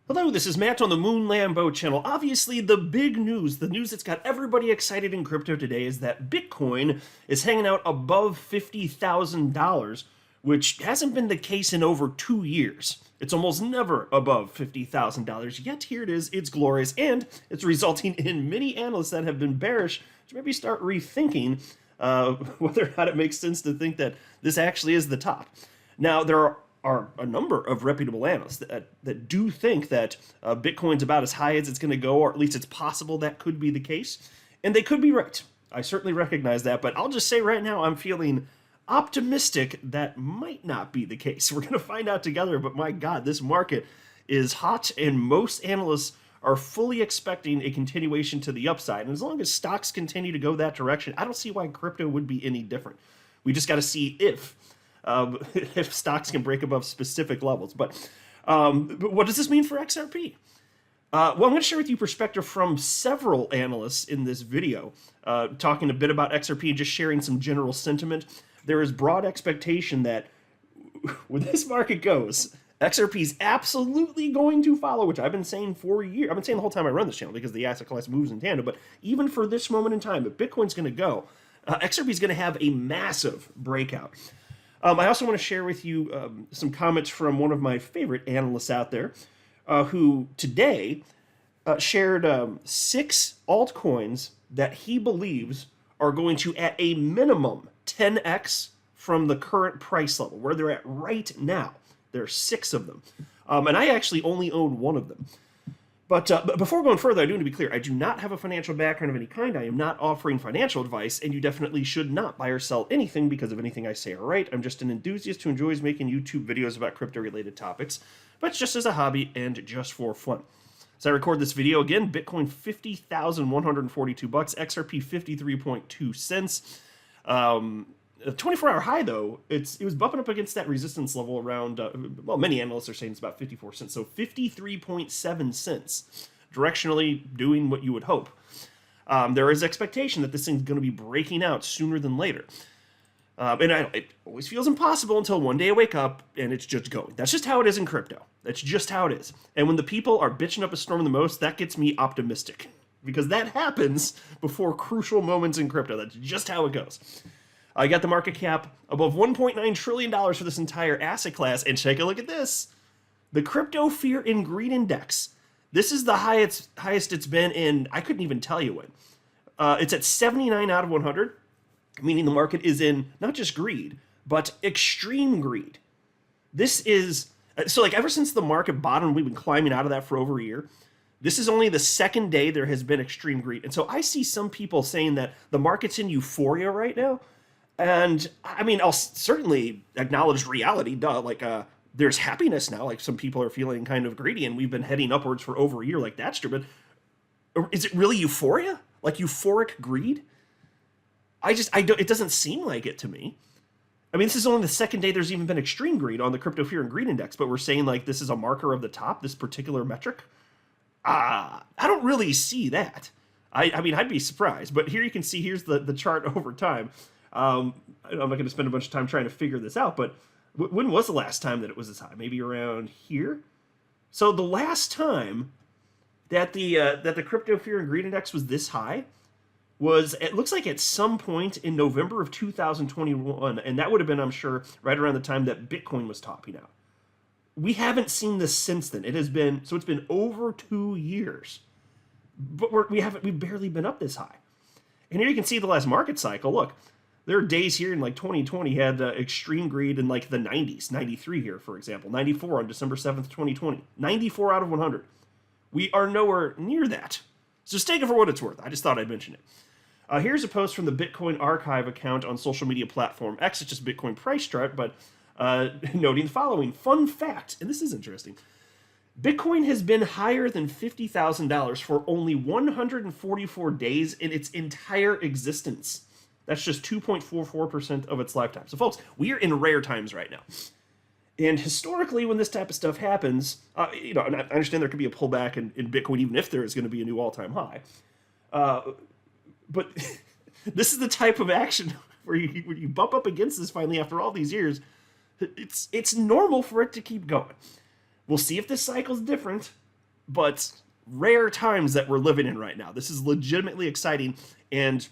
Hello, this is Matt on the Moon Lambo channel. Obviously, the big news, the news that's got everybody excited in crypto today is that Bitcoin is hanging out above $50,000, which hasn't been the case in over 2 years. It's almost never above $50,000, yet here it is, it's glorious, and it's resulting in many analysts that have been bearish to maybe start rethinking whether or not it makes sense to think that this actually is the top. Now, there are a number of reputable analysts that do think that Bitcoin's about as high as it's going to go, or at least it's possible that could be the case. And they could be right. I certainly recognize that, but I'll just say right now I'm feeling optimistic that might not be the case. We're going to find out together, but my God, this market is hot, and most analysts are fully expecting a continuation to the upside. And as long as stocks continue to go that direction, I don't see why crypto would be any different. We just got to see if stocks can break above specific levels. But what does this mean for XRP? Well, I'm going to share with you perspective from several analysts in this video, talking a bit about XRP and just sharing some general sentiment. There is broad expectation that where this market goes, XRP is absolutely going to follow, which I've been saying for years. I've been saying the whole time I run this channel because the asset class moves in tandem. But even for this moment in time, if Bitcoin's going to go, XRP is going to have a massive breakout. I also want to share with you some comments from one of my favorite analysts out there who today shared 6 altcoins that he believes are going to, at a minimum, 10x from the current price level, where they're at right now. There are 6 of them. And I actually only own one of them. But before going further, I do want to be clear. I do not have a financial background of any kind. I am not offering financial advice, and you definitely should not buy or sell anything because of anything I say or write. I'm just an enthusiast who enjoys making YouTube videos about crypto-related topics, but just as a hobby and just for fun. As I record this video, again, Bitcoin $50,142, XRP 53.2 cents. A 24-hour high, though, it was bumping up against that resistance level around, well, many analysts are saying it's about 54 cents, so 53.7 cents, directionally doing what you would hope. There is expectation that this thing's going to be breaking out sooner than later. And it always feels impossible until one day I wake up and it's just going. That's just how it is in crypto. That's just how it is. And when the people are bitching up a storm the most, that gets me optimistic, because that happens before crucial moments in crypto. That's just how it goes. I got the market cap above $1.9 trillion for this entire asset class, and take a look at this. The Crypto Fear and Greed Index. This is the highest it's been in, I couldn't even tell you when. It's at 79 out of 100, meaning the market is in not just greed, but extreme greed. This is, so like ever since the market bottomed, we've been climbing out of that for over a year. This is only the second day there has been extreme greed. And so I see some people saying that the market's in euphoria right now. And I mean, I'll certainly acknowledge reality, duh. Like, there's happiness now. Like, some people are feeling kind of greedy, and we've been heading upwards for over a year. Like, that's true. But is it really euphoria? Like euphoric greed? It doesn't seem like it to me. I mean, this is only the second day there's even been extreme greed on the Crypto Fear and Greed Index, but we're saying like this is a marker of the top, this particular metric. I don't really see that. I mean, I'd be surprised. But here you can see, here's the chart over time. I'm not going to spend a bunch of time trying to figure this out, but when was the last time that it was this high? Maybe around here? So the last time that the Crypto Fear and Greed Index was this high was, it looks like at some point in November of 2021, and that would have been, I'm sure, right around the time that Bitcoin was topping out. We haven't seen this since then. It's been over 2 years, but we've barely been up this high. And here you can see the last market cycle. Look, there are days here in like 2020 had extreme greed in like the 90s, 93 here, for example, 94 on December 7th, 2020, 94 out of 100. We are nowhere near that. So just take it for what it's worth. I just thought I'd mention it. Here's a post from the Bitcoin Archive account on social media platform X. It's just Bitcoin price chart, but noting the following. Fun fact, and this is interesting. Bitcoin has been higher than $50,000 for only 144 days in its entire existence. That's just 2.44% of its lifetime. So folks, we are in rare times right now. And historically, when this type of stuff happens, and I understand there could be a pullback in Bitcoin, even if there is going to be a new all-time high. But this is the type of action where you bump up against this finally after all these years. It's normal for it to keep going. We'll see if this cycle's different. but rare times that we're living in right now. This is legitimately exciting, and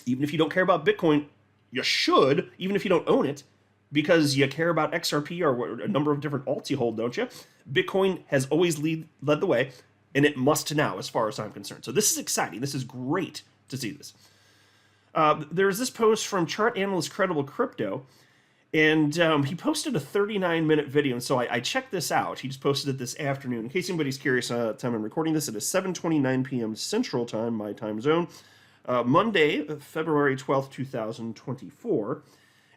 even if you don't care about Bitcoin, you should, even if you don't own it, because you care about XRP or a number of different alts you hold, don't you? Bitcoin has always led the way, and it must now, as far as I'm concerned. So this is exciting. This is great to see this. There's this post from chart analyst Credible Crypto, and he posted a 39-minute video, and so I checked this out. He just posted it this afternoon. In case anybody's curious, time I'm recording this, it is 7:29 p.m. Central Time, my time zone, Monday, February 12th, 2024.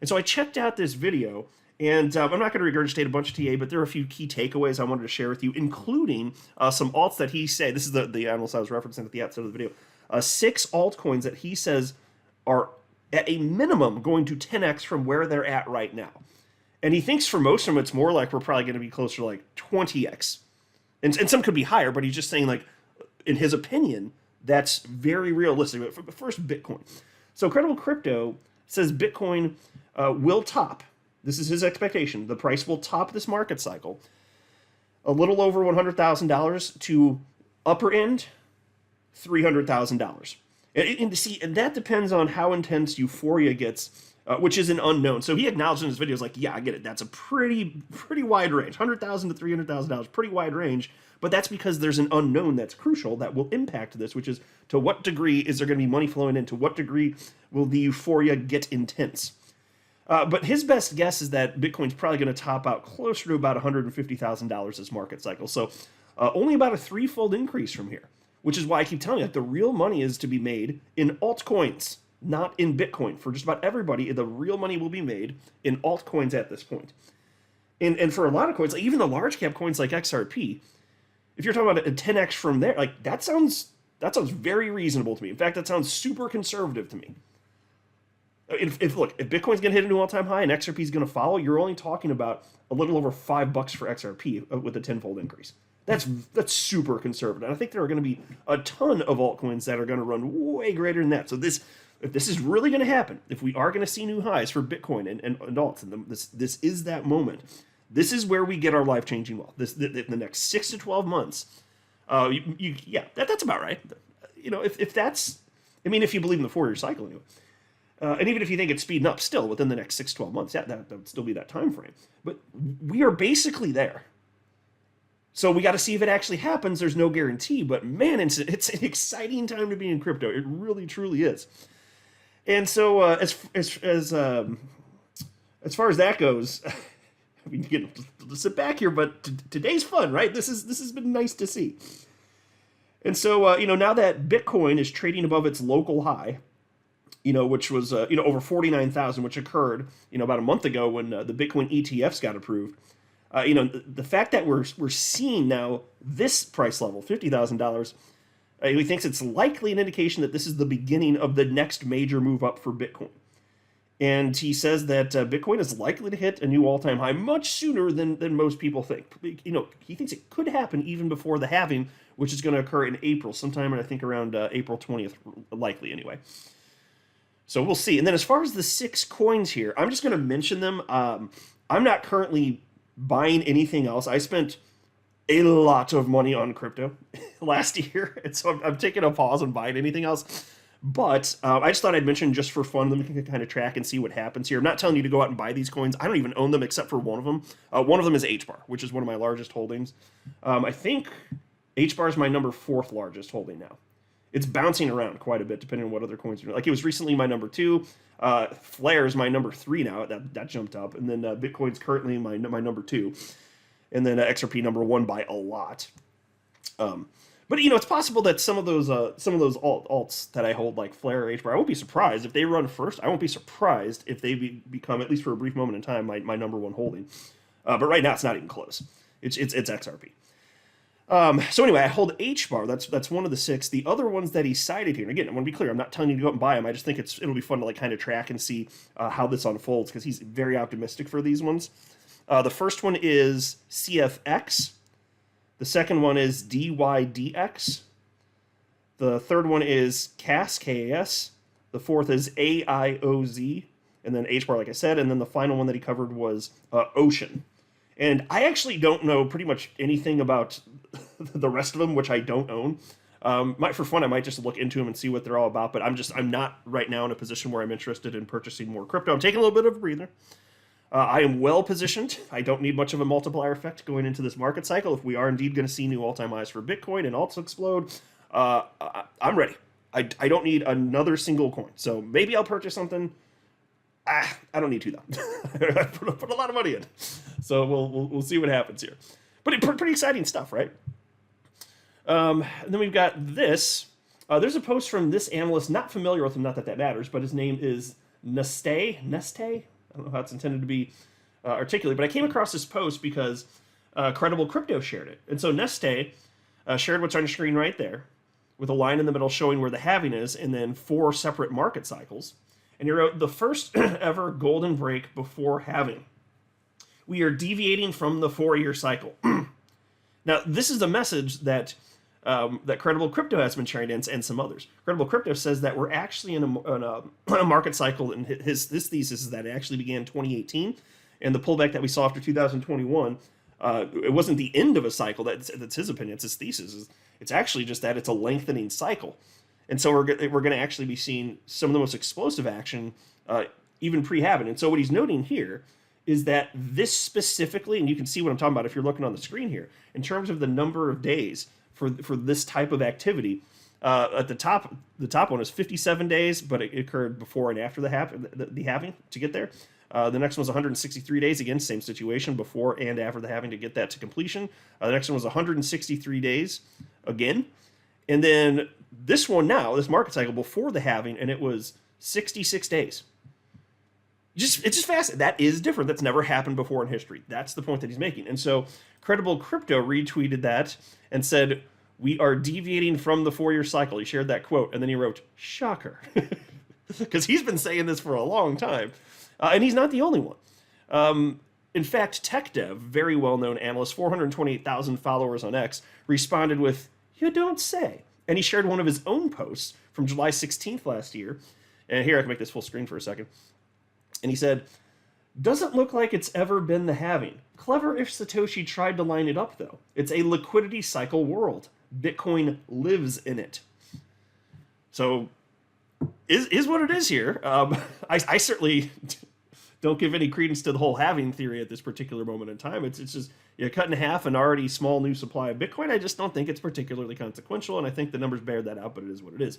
And so I checked out this video, and I'm not going to regurgitate a bunch of TA, but there are a few key takeaways I wanted to share with you, including some alts that he said, this is the analyst I was referencing at the outset of the video, 6 altcoins that he says are at a minimum going to 10x from where they're at right now. And he thinks for most of them, it's more like we're probably going to be closer to like 20x. And some could be higher, but he's just saying, like, in his opinion, that's very realistic. But first, Bitcoin. So Credible Crypto says Bitcoin will top. This is his expectation. The price will top this market cycle a little over $100,000 to upper end $300,000. And that depends on how intense euphoria gets, which is an unknown. So he acknowledged in his videos, like, yeah, I get it. That's a pretty wide range, $100,000 to $300,000, pretty wide range. But that's because there's an unknown that's crucial that will impact this, which is to what degree is there going to be money flowing in? To what degree will the euphoria get intense? But his best guess is that Bitcoin's probably going to top out closer to about $150,000 this market cycle. So only about a threefold increase from here, which is why I keep telling you that the real money is to be made in altcoins, not in Bitcoin. For just about everybody, the real money will be made in altcoins at this point. And for a lot of coins, like even the large cap coins like XRP, if you're talking about a 10x from there, like that sounds very reasonable to me. In fact, that sounds super conservative to me. If Bitcoin's going to hit a new all-time high and XRP is going to follow, you're only talking about a little over $5 for XRP with a tenfold increase. That's super conservative. And I think there are going to be a ton of altcoins that are going to run way greater than that. So if this is really going to happen, if we are going to see new highs for Bitcoin and alts, and this is that moment. This is where we get our life-changing wealth. The next 6 to 12 months. That's about right. You know, if that's, I mean, if you believe in the 4-year cycle anyway. And even if you think it's speeding up still within the next 6 to 12 months, that would still be that time frame. But we are basically there. So we got to see if it actually happens. There's no guarantee, but man, it's an exciting time to be in crypto. It really, truly is. And so as far as that goes, I mean, you know, sit back here, but today's fun, right? This has been nice to see. And so now that Bitcoin is trading above its local high, which was over 49,000, which occurred about a month ago when the Bitcoin ETFs got approved. The fact that we're seeing now this price level, $50,000, he thinks it's likely an indication that this is the beginning of the next major move up for Bitcoin. And he says that Bitcoin is likely to hit a new all-time high much sooner than most people think. He thinks it could happen even before the halving, which is going to occur in April, sometime, I think, around April 20th, likely anyway. So we'll see. And then as far as the 6 coins here, I'm just going to mention them. I'm not currently buying anything else. I spent a lot of money on crypto last year, and so I'm taking a pause on buying anything else. But I just thought I'd mention just for fun, then we can kind of track and see what happens here. I'm not telling you to go out and buy these coins. I don't even own them except for one of them. One of them is HBAR, which is one of my largest holdings. I think HBAR is my number 4th largest holding now. It's bouncing around quite a bit depending on what other coins are doing. Like it was recently my number 2. Flare is my number 3 now. That jumped up. And then Bitcoin's currently my number 2. And then XRP number 1 by a lot. But it's possible that some of those alts that I hold, like Flare or HBAR, I won't be surprised if they run first. I won't be surprised if they become, at least for a brief moment in time, my number 1 holding. But right now it's not even close. It's XRP. So anyway, I hold HBAR. That's one of the 6. The other ones that he cited here, and again, I want to be clear, I'm not telling you to go out and buy them. I just think it'll be fun to kind of track and see how this unfolds, because he's very optimistic for these ones. The first one is CFX. The second one is DYDX. The third one is CAS, KAS. The fourth is AIOZ. And then HBAR, like I said. And then the final one that he covered was Ocean. And I actually don't know pretty much anything about the rest of them, which I don't own. For fun, I might just look into them and see what they're all about. But I'm not right now in a position where I'm interested in purchasing more crypto. I'm taking a little bit of a breather. I am well positioned. I don't need much of a multiplier effect going into this market cycle. If we are indeed going to see new all-time highs for Bitcoin and alts explode, I'm ready. I don't need another single coin. So maybe I'll purchase something. I don't need to though. I put a lot of money in, so we'll see what happens here. But pretty exciting stuff, right? And then we've got this. There's a post from this analyst, not familiar with him, not that that matters, but his name is Neste. I don't know how it's intended to be articulated, but I came across this post because Credible Crypto shared it. And so Neste shared what's on your screen right there, with a line in the middle showing where the halving is, and then 4 separate market cycles. And he wrote, the first ever golden break before halving. We are deviating from the 4-year cycle. Now, this is a message that that Credible Crypto has been sharing, and some others. Credible Crypto says that we're actually in a market cycle, and his thesis is that it actually began in 2018, and the pullback that we saw after 2021, it wasn't the end of a cycle. That's his opinion. It's his thesis. It's actually just that it's a lengthening cycle. And so we're going to actually be seeing some of the most explosive action even pre-halving. And so what he's noting here is that this specifically, and you can see what I'm talking about if you're looking on the screen here, in terms of the number of days for this type of activity, at the top one is 57 days, but it occurred before and after the halving to get there. The next one was 163 days, again, same situation, before and after the halving to get that to completion. The next one was 163 days, again. And then this one now, this market cycle before the halving, and it was 66 days. It's just fascinating. That is different. That's never happened before in history. That's the point that he's making. And so Credible Crypto retweeted that and said, we are deviating from the 4-year cycle. He shared that quote, and then he wrote, shocker. Because he's been saying this for a long time. And he's not the only one. In fact, TechDev, very well-known analyst, 428,000 followers on X, responded with, you don't say. And he shared one of his own posts from July 16th last year. And here, I can make this full screen for a second. And he said, doesn't look like it's ever been the halving. Clever if Satoshi tried to line it up, though. It's a liquidity cycle world. Bitcoin lives in it. So, is what it is here. I certainly don't give any credence to the whole halving theory at this particular moment in time. It's just, you cut in half an already small new supply of Bitcoin. I just don't think it's particularly consequential, and I think the numbers bear that out, but it is what it is.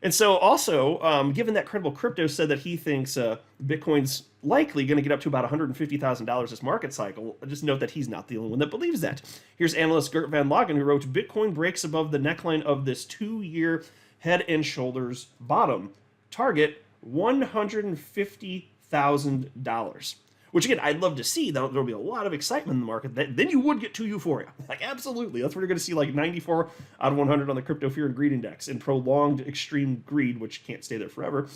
And so also, given that Credible Crypto said that he thinks Bitcoin's likely going to get up to about $150,000 this market cycle, just note that he's not the only one that believes that. Here's analyst Gert Van Lagen, who wrote, Bitcoin breaks above the neckline of this 2-year head and shoulders bottom. Target $150,000. Which, again, I'd love to see. There'll be a lot of excitement in the market. Then you would get to euphoria. Like, absolutely. That's where you're going to see, like, 94 out of 100 on the Crypto Fear and Greed Index and prolonged extreme greed, which can't stay there forever.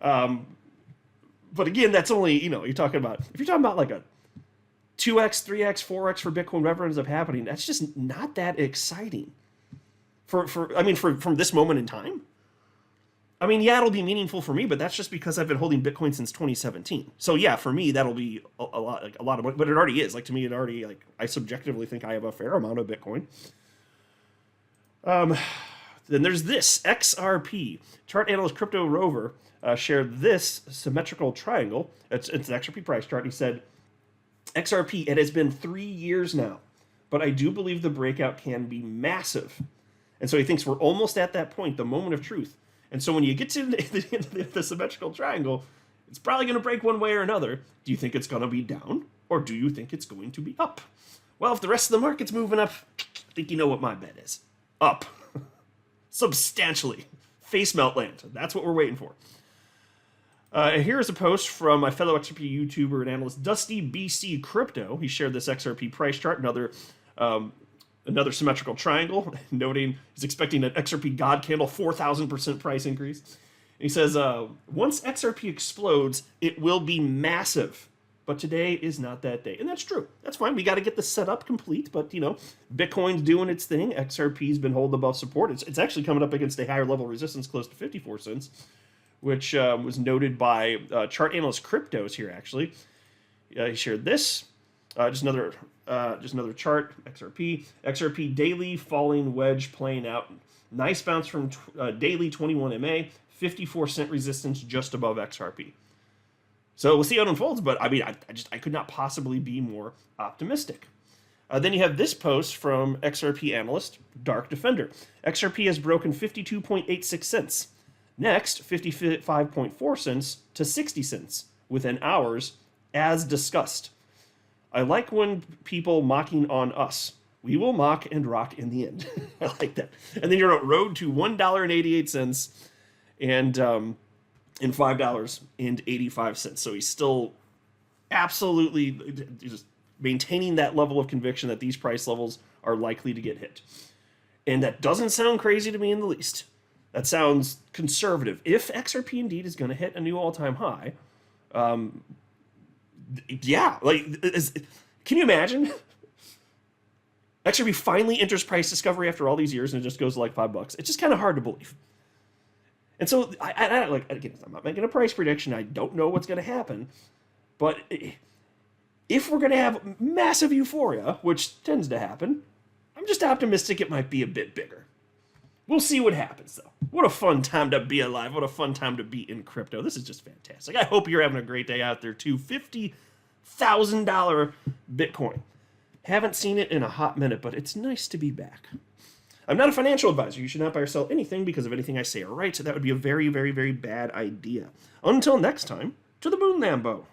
But, again, that's only, if you're talking about, like, a 2x, 3x, 4x for Bitcoin, whatever ends up happening, that's just not that exciting. From this moment in time. I mean, yeah, it'll be meaningful for me, but that's just because I've been holding Bitcoin since 2017. So yeah, for me, that'll be a lot of money, but it already is. Like, to me, it already, like, I subjectively think I have a fair amount of Bitcoin. Then there's this, XRP. Chart analyst Crypto Rover shared this symmetrical triangle. It's an XRP price chart. He said, XRP, it has been 3 years now, but I do believe the breakout can be massive. And so he thinks we're almost at that point, the moment of truth. And so when you get to the symmetrical triangle, it's probably going to break one way or another. Do you think it's going to be down, or do you think it's going to be up? Well, if the rest of the market's moving up, I think you know what my bet is. Up. Substantially. Face melt land. That's what we're waiting for. Here's a post from my fellow XRP YouTuber and analyst, Dusty BC Crypto. He shared this XRP price chart, another symmetrical triangle, noting he's expecting an XRP God candle, 4,000% price increase. And he says, once XRP explodes, it will be massive. But today is not that day. And that's true. That's fine. We got to get the setup complete. But, Bitcoin's doing its thing. XRP's been holding above support. It's actually coming up against a higher level resistance close to 54 cents, which was noted by chart analyst Cryptos here, actually. He shared this. Just another chart. XRP daily falling wedge playing out. Nice bounce from daily 21 MA, 54-cent resistance just above XRP. So we'll see how it unfolds, but I mean, I could not possibly be more optimistic. Then you have this post from XRP analyst, Dark Defender. XRP has broken 52.86 cents. Next, 55.4 cents to 60 cents within hours, as discussed. I like when people mocking on us. We will mock and rock in the end. I like that. And then you're on road to $1.88 and $5.85. So he's still absolutely just maintaining that level of conviction that these price levels are likely to get hit. And that doesn't sound crazy to me in the least. That sounds conservative. If XRP indeed is going to hit a new all-time high, yeah, can you imagine? XRP finally enters price discovery after all these years and it just goes to like $5. It's just kind of hard to believe. And so, again, I'm not making a price prediction. I don't know what's going to happen. But if we're going to have massive euphoria, which tends to happen, I'm just optimistic it might be a bit bigger. We'll see what happens, though. What a fun time to be alive. What a fun time to be in crypto. This is just fantastic. I hope you're having a great day out there, too. $50,000 Bitcoin. Haven't seen it in a hot minute, but it's nice to be back. I'm not a financial advisor. You should not buy or sell anything because of anything I say or write. So that would be a very, very, very bad idea. Until next time, to the moon, Lambo.